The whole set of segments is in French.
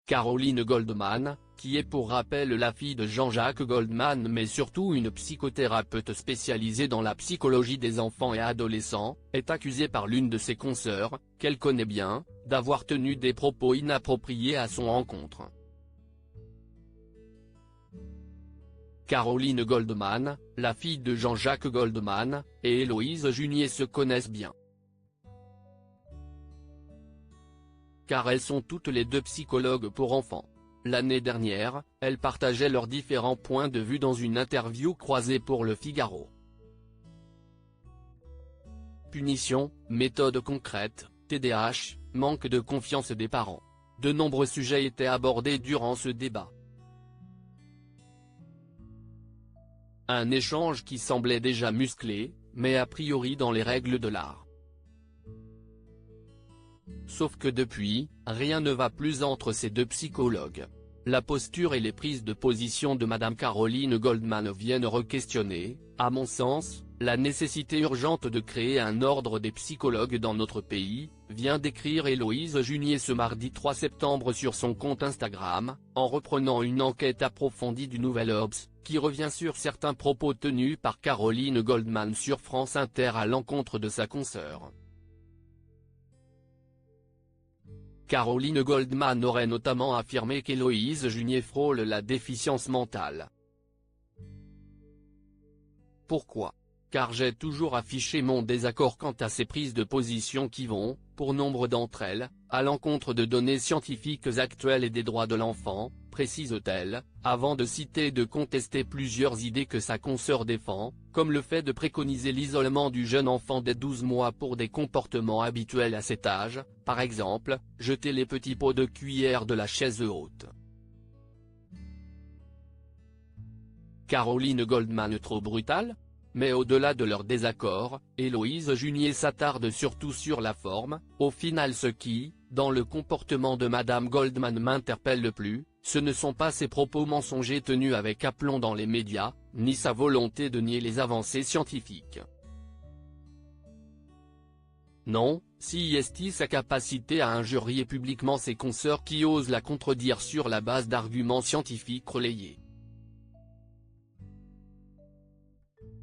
Caroline Goldman, qui est pour rappel la fille de Jean-Jacques Goldman mais surtout une psychothérapeute spécialisée dans la psychologie des enfants et adolescents, est accusée par l'une de ses consoeurs, qu'elle connaît bien, d'avoir tenu des propos inappropriés à son encontre. Caroline Goldman, la fille de Jean-Jacques Goldman, et Héloïse Junier se connaissent bien. Car elles sont toutes les deux psychologues pour enfants. L'année dernière, elles partageaient leurs différents points de vue dans une interview croisée pour Le Figaro. Punition, méthode concrète, TDAH, manque de confiance des parents. De nombreux sujets étaient abordés durant ce débat. Un échange qui semblait déjà musclé, mais a priori dans les règles de l'art. Sauf que depuis, rien ne va plus entre ces deux psychologues. La posture et les prises de position de Madame Caroline Goldman viennent re-questionner, à mon sens, la nécessité urgente de créer un ordre des psychologues dans notre pays, vient d'écrire Héloïse Junier ce mardi 3 septembre sur son compte Instagram, en reprenant une enquête approfondie du Nouvel Obs, qui revient sur certains propos tenus par Caroline Goldman sur France Inter à l'encontre de sa consoeur. Caroline Goldman aurait notamment affirmé qu'Héloïse Junier frôle la déficience mentale. Pourquoi ? Car j'ai toujours affiché mon désaccord quant à ces prises de position qui vont, pour nombre d'entre elles, à l'encontre de données scientifiques actuelles et des droits de l'enfant, précise-t-elle, avant de citer et de contester plusieurs idées que sa consoeur défend, comme le fait de préconiser l'isolement du jeune enfant dès 12 mois pour des comportements habituels à cet âge, par exemple, jeter les petits pots de cuillère de la chaise haute. Caroline Goldman trop brutale ? Mais au-delà de leur désaccord, Héloïse Junier s'attarde surtout sur la forme. Au final, ce qui, dans le comportement de Madame Goldman m'interpelle le plus, ce ne sont pas ses propos mensongers tenus avec aplomb dans les médias, ni sa volonté de nier les avancées scientifiques. Non, si est sa capacité à injurier publiquement ses consoeurs qui osent la contredire sur la base d'arguments scientifiques relayés.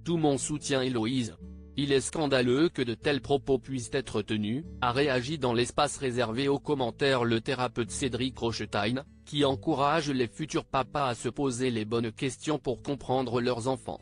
Tout mon soutien Héloïse. Il est scandaleux que de tels propos puissent être tenus, a réagi dans l'espace réservé aux commentaires le thérapeute Cédric Rochetain, qui encourage les futurs papas à se poser les bonnes questions pour comprendre leurs enfants.